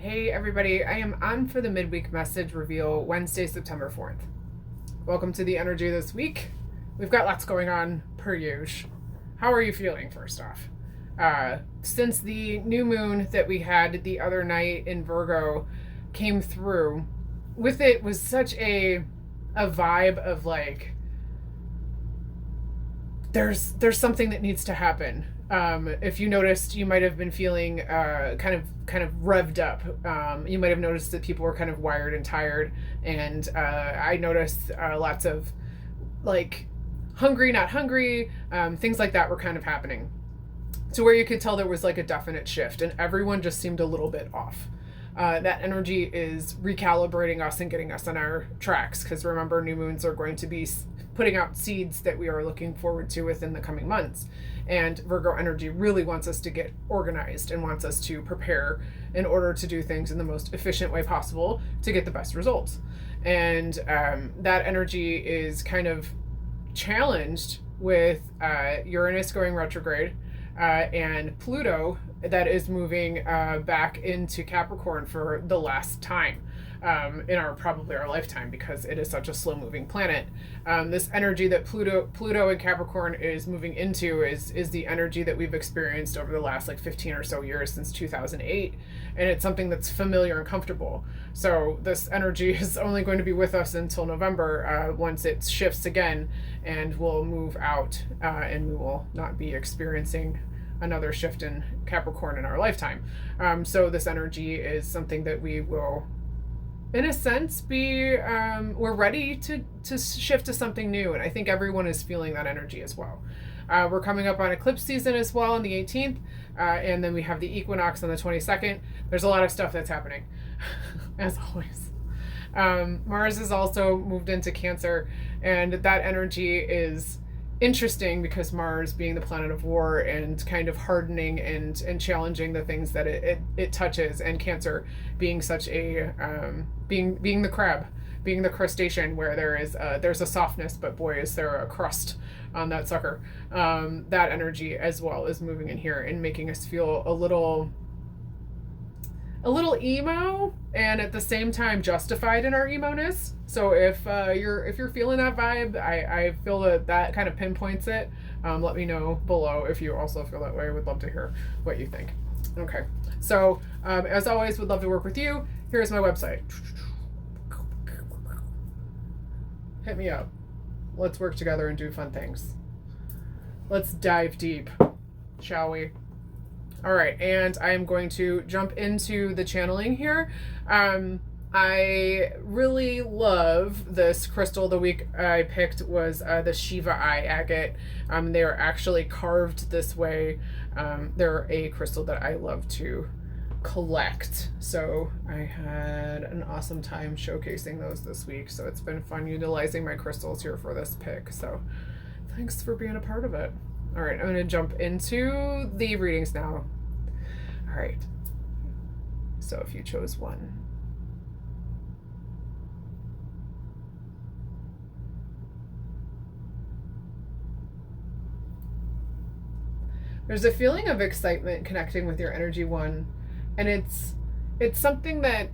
Hey everybody, I am on for the midweek message reveal Wednesday, September 4th. Welcome to the energy this week. We've got lots going on per usual. How are you feeling first off? Since the new moon that we had the other night in Virgo came through, with it was such a vibe of like, there's something that needs to happen. If you noticed, you might have been feeling kind of revved up. You might have noticed that people were kind of wired and tired, and I noticed lots of like hungry, not hungry, things like that were kind of happening. To where you could tell there was like a definite shift, and everyone just seemed a little bit off. That energy is recalibrating us and getting us on our tracks, because remember, new moons are going to be putting out seeds that we are looking forward to within the coming months. And Virgo energy really wants us to get organized and wants us to prepare in order to do things in the most efficient way possible to get the best results. And that energy is kind of challenged with Uranus going retrograde and Pluto that is moving back into Capricorn for the last time in probably our lifetime, because it is such a slow moving planet. This energy that Pluto and Capricorn is moving into is the energy that we've experienced over the last like 15 or so years since 2008, and it's something that's familiar and comfortable. So this energy is only going to be with us until November, once it shifts again, and we'll move out, and we will not be experiencing another shift in Capricorn in our lifetime. So this energy is something that we will, in a sense, we're ready to shift to something new, and I think everyone is feeling that energy as well. We're coming up on eclipse season as well on the 18th, and then we have the equinox on the 22nd. There's a lot of stuff that's happening, as always. Mars is also moved into Cancer, and that energy is interesting because Mars being the planet of war and kind of hardening and challenging the things that it touches, and Cancer being such a being the crab, being the crustacean, where there's a softness, but boy is there a crust on that sucker. That energy as well is moving in here and making us feel a little emo, and at the same time justified in our emo-ness. So if you're feeling that vibe, I feel that kind of pinpoints it. Let me know below if you also feel that way. I would love to hear what you think. Okay, so as always, would love to work with you. Here's my website. Hit me up. Let's work together and do fun things. Let's dive deep, shall we? All right, and I am going to jump into the channeling here. I really love this crystal. The week I picked was the Shiva Eye agate. They are actually carved this way. They're a crystal that I love to collect. So I had an awesome time showcasing those this week. So it's been fun utilizing my crystals here for this pick. So thanks for being a part of it. All right, I'm going to jump into the readings now. All right. So if you chose one. There's a feeling of excitement connecting with your energy one, and it's something that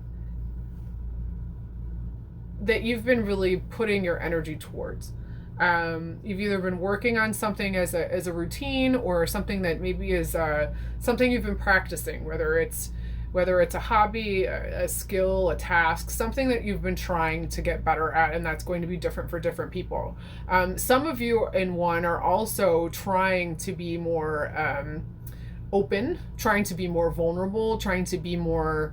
you've been really putting your energy towards. You've either been working on something as a routine, or something that maybe is something you've been practicing, whether it's a hobby, a skill, a task, something that you've been trying to get better at, and that's going to be different for different people. Some of you in one are also trying to be more open, trying to be more vulnerable, trying to be more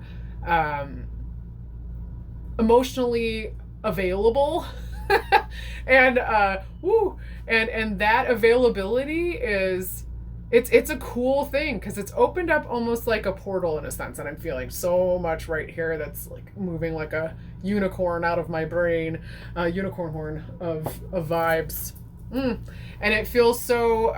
emotionally available. and that availability is it's a cool thing, because it's opened up almost like a portal in a sense, and I'm feeling so much right here that's like moving like a unicorn out of my brain, a unicorn horn of vibes. And it feels so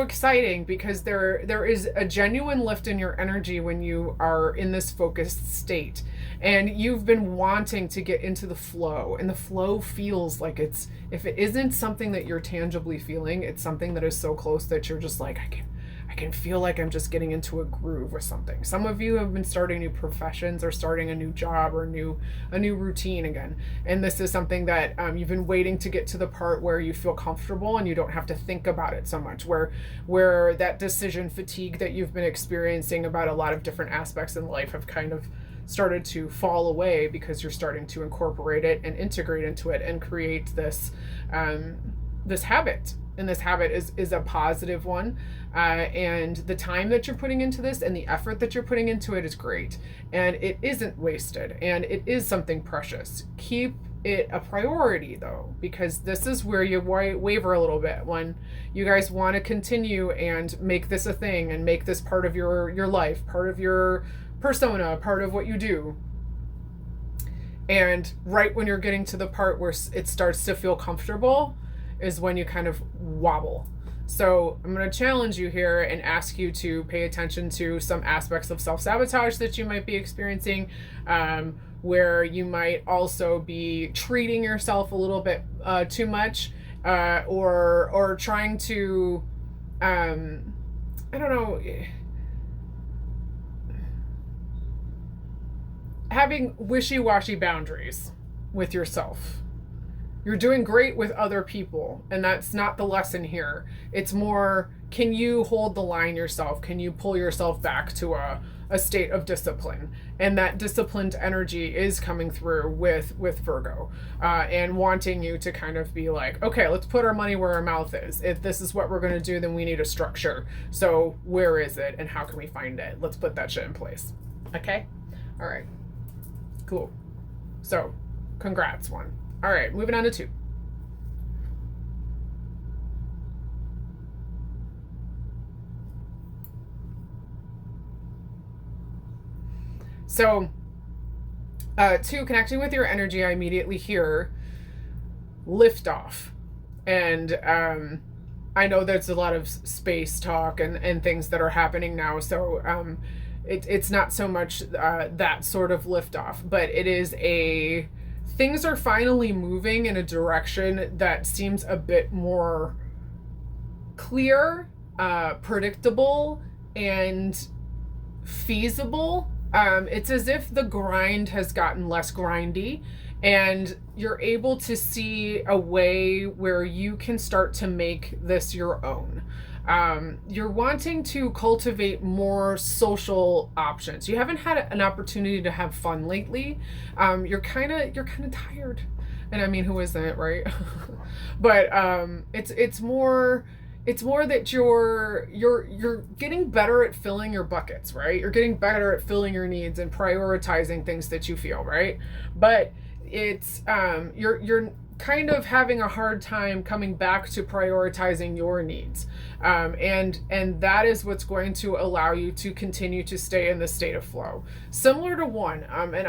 exciting, because there is a genuine lift in your energy when you are in this focused state, and you've been wanting to get into the flow, and the flow feels like if it isn't something that you're tangibly feeling, it's something that is so close that you're just like, I can feel like I'm just getting into a groove with something. Some of you have been starting new professions or starting a new job or a new routine again. And this is something that you've been waiting to get to the part where you feel comfortable and you don't have to think about it so much, where that decision fatigue that you've been experiencing about a lot of different aspects in life have kind of started to fall away, because you're starting to incorporate it and integrate into it and create this this habit. And this habit is a positive one, and the time that you're putting into this and the effort that you're putting into it is great, and it isn't wasted, and it is something precious. Keep it a priority though, because this is where you waver a little bit when you guys want to continue and make this a thing and make this part of your life, part of your persona, part of what you do. And right when you're getting to the part where it starts to feel comfortable is when you kind of wobble. So I'm going to challenge you here and ask you to pay attention to some aspects of self-sabotage that you might be experiencing, where you might also be treating yourself a little bit too much, or trying to, I don't know, having wishy-washy boundaries with yourself. You're doing great with other people, and that's not the lesson here. It's more, can you hold the line yourself? Can you pull yourself back to a state of discipline? And that disciplined energy is coming through with Virgo, and wanting you to kind of be like, okay, let's put our money where our mouth is. If this is what we're going to do, then we need a structure. So where is it and how can we find it? Let's put that shit in place. Okay? All right. Cool. So, congrats, one. All right, moving on to 2. So, 2, connecting with your energy, I immediately hear liftoff. And I know there's a lot of space talk and things that are happening now, so it's not so much that sort of liftoff, but it is things are finally moving in a direction that seems a bit more clear, predictable, and feasible. It's as if the grind has gotten less grindy, and you're able to see a way where you can start to make this your own. You're wanting to cultivate more social options. You haven't had an opportunity to have fun lately. You're kind of tired, and I mean, who isn't, right? But it's more that you're getting better at filling your buckets, right? You're getting better at filling your needs and prioritizing things that you feel, right? But it's you're kind of having a hard time coming back to prioritizing your needs, and that is what's going to allow you to continue to stay in the state of flow, similar to 1. And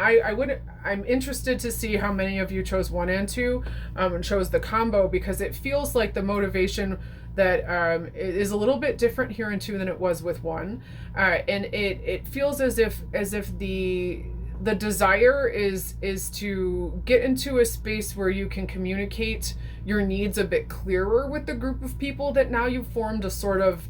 I'm interested to see how many of you chose 1 and 2, and chose the combo, because it feels like the motivation that is a little bit different here in 2 than it was with 1, and it feels as if the desire is to get into a space where you can communicate your needs a bit clearer with the group of people that now you've formed a sort of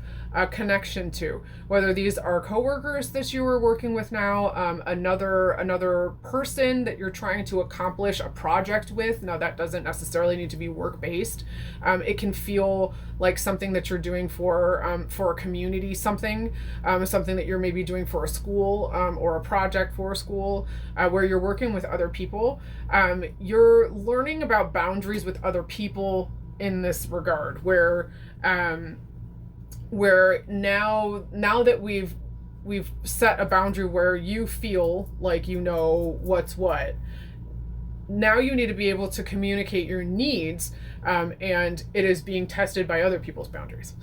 connection to, whether these are coworkers that you are working with now, another person that you're trying to accomplish a project with. Now, that doesn't necessarily need to be work-based. It can feel like something that you're doing for a community, something that you're maybe doing for a school, or a project for a school, where you're working with other people. You're learning about boundaries with other people in this regard, where now that we've set a boundary where you feel like you know what's what, now you need to be able to communicate your needs, and it is being tested by other people's boundaries.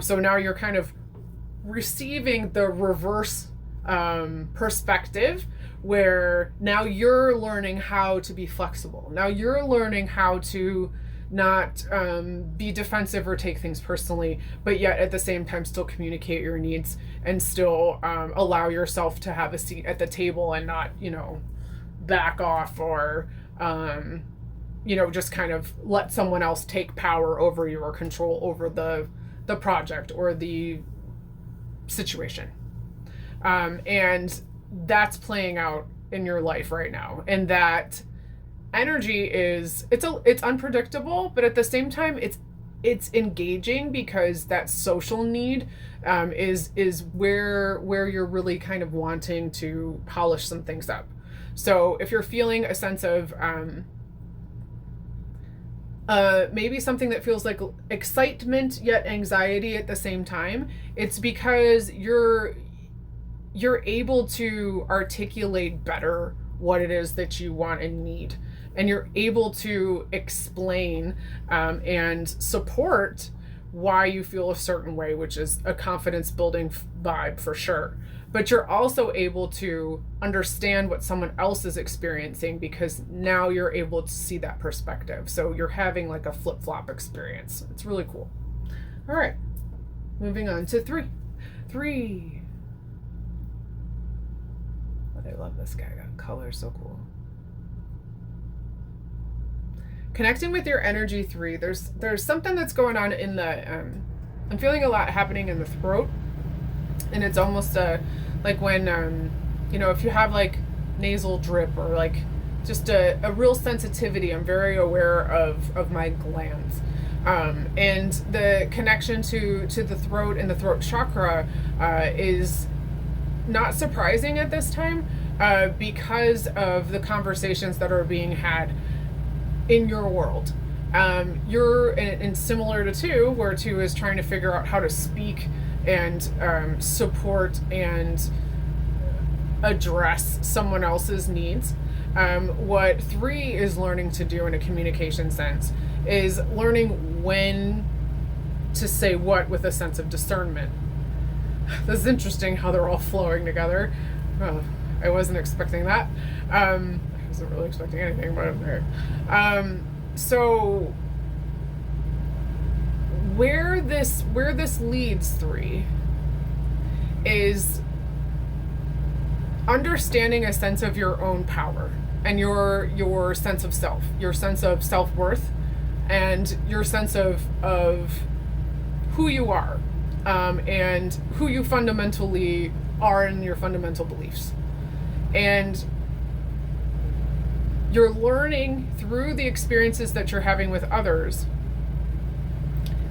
So now you're kind of receiving the reverse perspective, where now you're learning how to be flexible. Now you're learning how to not be defensive or take things personally, but yet at the same time still communicate your needs and still allow yourself to have a seat at the table and not, back off or, just kind of let someone else take power over you or control over the project or the situation. And that's playing out in your life right now. And that energy is, it's unpredictable, but at the same time, it's engaging, because that social need is where you're really kind of wanting to polish some things up. So if you're feeling a sense of maybe something that feels like excitement yet anxiety at the same time, it's because you're able to articulate better what it is that you want and need, and you're able to explain and support why you feel a certain way, which is a confidence building vibe for sure. But you're also able to understand what someone else is experiencing, because now you're able to see that perspective. So you're having like a flip-flop experience. It's really cool. All right, moving on to 3. Oh, I love this guy. That color, so cool. Connecting with your energy 3, there's something that's going on in the I'm feeling a lot happening in the throat, and it's almost like when if you have like nasal drip, or like just a real sensitivity. I'm very aware of my glands, and the connection to the throat and the throat chakra is not surprising at this time, because of the conversations that are being had in your world. You're and similar to 2, where 2 is trying to figure out how to speak and support and address someone else's needs. What 3 is learning to do in a communication sense is learning when to say what with a sense of discernment. This is interesting how they're all flowing together. Oh, I wasn't expecting that. I wasn't really expecting anything, but okay. So where this leads 3 is understanding a sense of your own power, and your sense of self, your sense of self-worth, and your sense of who you are, and who you fundamentally are in your fundamental beliefs. And you're learning through the experiences that you're having with others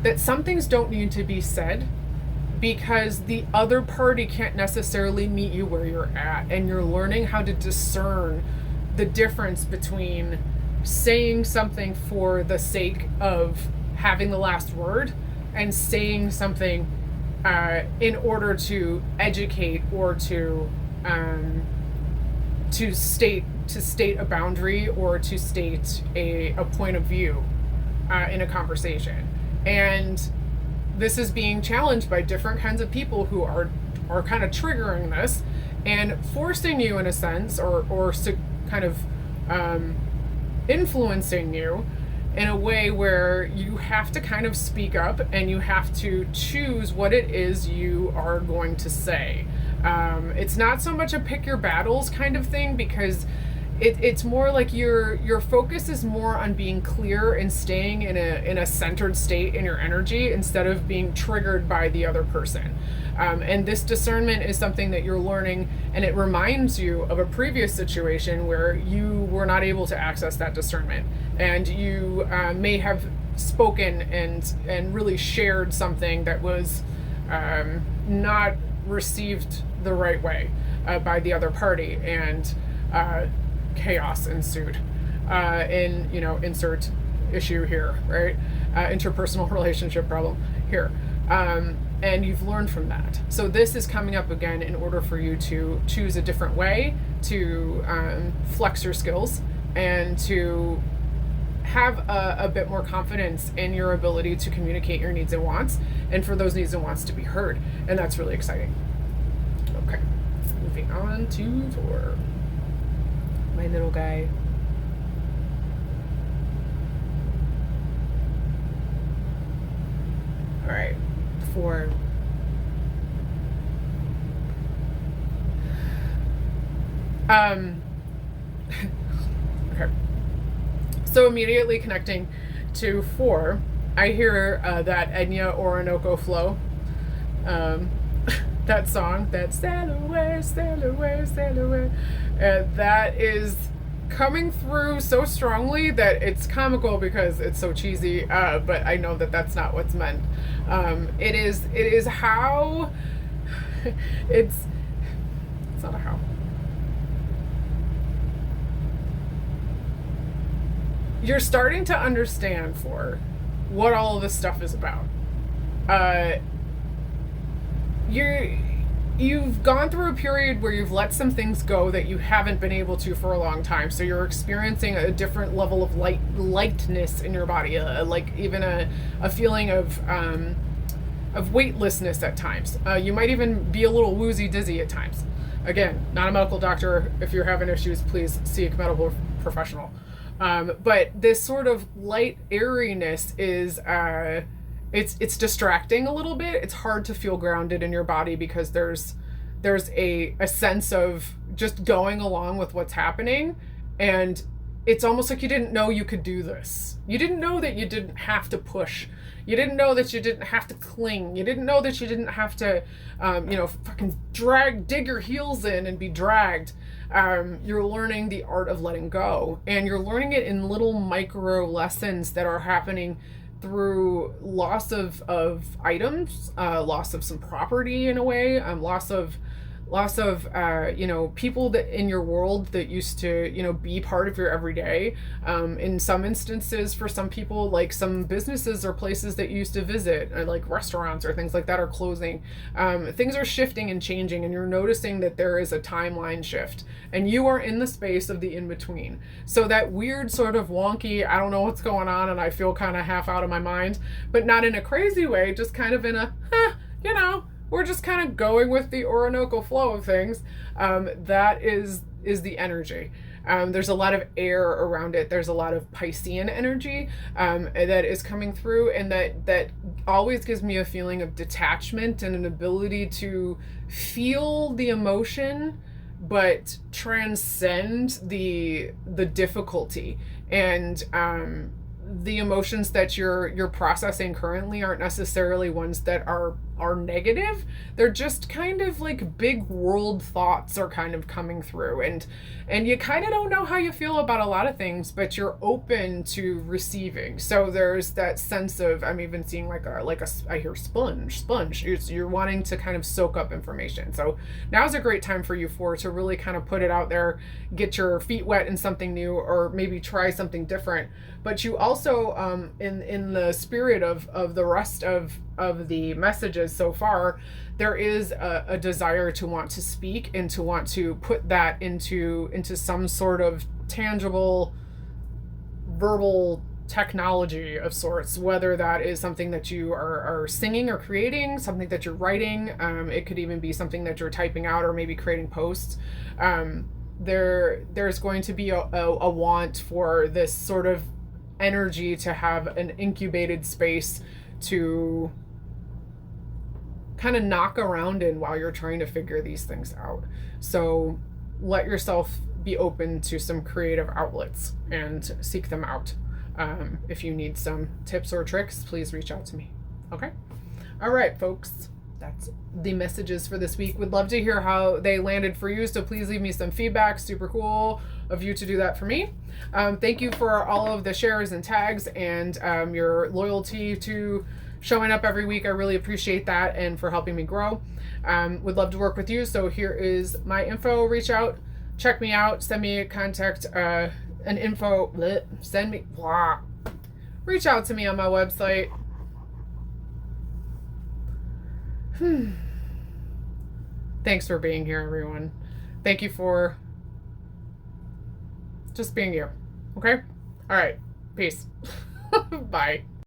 that some things don't need to be said, because the other party can't necessarily meet you where you're at. And you're learning how to discern the difference between saying something for the sake of having the last word, and saying something in order to educate, or to state a boundary, or to state a point of view in a conversation. And this is being challenged by different kinds of people who are kind of triggering this and forcing you, in a sense, or kind of influencing you in a way where you have to kind of speak up, and you have to choose what it is you are going to say. It's not so much a pick your battles kind of thing, because it's more like your focus is more on being clear and staying in a centered state in your energy, instead of being triggered by the other person. And this discernment is something that you're learning, and it reminds you of a previous situation where you were not able to access that discernment, and you may have spoken and really shared something that was not received the right way by the other party, and chaos ensued. Insert issue here, right? Interpersonal relationship problem here. And you've learned from that. So this is coming up again in order for you to choose a different way to flex your skills, and to have a bit more confidence in your ability to communicate your needs and wants, and for those needs and wants to be heard. And that's really exciting. Okay, moving on to 4. My little guy. All right, 4. Okay. So immediately connecting to 4, I hear that Enya Orinoco flow. that song, that sail away, sail away. That is coming through so strongly that it's comical because it's so cheesy, but I know that that's not what's meant. It is how it's not a how. You're starting to understand for what all of this stuff is about. You've gone through a period where you've let some things go that you haven't been able to for a long time, so you're experiencing a different level of lightness in your body, like even a feeling of weightlessness at times. You might even be a little woozy dizzy at times. Again, not a medical doctor. If you're having issues, please seek a medical professional. But this sort of light airiness is it's distracting a little bit. It's hard to feel grounded in your body because there's a sense of just going along with what's happening, and it's almost like you didn't know you could do this. You didn't know that you didn't have to push. You didn't know that you didn't have to cling. You didn't know that you didn't have to, fucking dig your heels in and be dragged. You're learning the art of letting go, and you're learning it in little micro lessons that are happening through loss of items, loss of some property in a way, loss of people that in your world that used to be part of your everyday. In some instances, for some people, like some businesses or places that you used to visit, like restaurants or things like that, are closing. Things are shifting and changing, and you're noticing that there is a timeline shift, and you are in the space of the in-between. So that weird sort of wonky, I don't know what's going on and I feel kind of half out of my mind, but not in a crazy way, just kind of in a we're just kind of going with the Orinoco flow of things. That is the energy. There's a lot of air around it. There's a lot of Piscean energy that is coming through, and that always gives me a feeling of detachment and an ability to feel the emotion, but transcend the difficulty. And the emotions that you're processing currently aren't necessarily ones that are negative. They're just kind of like big world thoughts are kind of coming through, and you kind of don't know how you feel about a lot of things, but you're open to receiving. So there's that sense of, I'm even seeing like a I hear sponge. You're wanting to kind of soak up information. So now's a great time for you to really kind of put it out there, get your feet wet in something new, or maybe try something different. But you also, in the spirit of the rest of the messages so far, there is a desire to want to speak and to want to put that into some sort of tangible verbal technology of sorts, whether that is something that you are singing or creating, something that you're writing. It could even be something that you're typing out or maybe creating posts. There's going to be a want for this sort of energy to have an incubated space to kind of knock around in while you're trying to figure these things out. So let yourself be open to some creative outlets and seek them out. If you need some tips or tricks, please reach out to me. Okay? All right, folks. That's the messages for this week. Would love to hear how they landed for you, so please leave me some feedback. Super cool of you to do that for me. Thank you for all of the shares and tags and your loyalty to showing up every week. I really appreciate that, and for helping me grow. Would love to work with you, so here is my info. Reach out, check me out, send me a contact, an info, reach out to me on my website. Thanks for being here, everyone. Thank you for just being you. Okay? All right. Peace. Bye.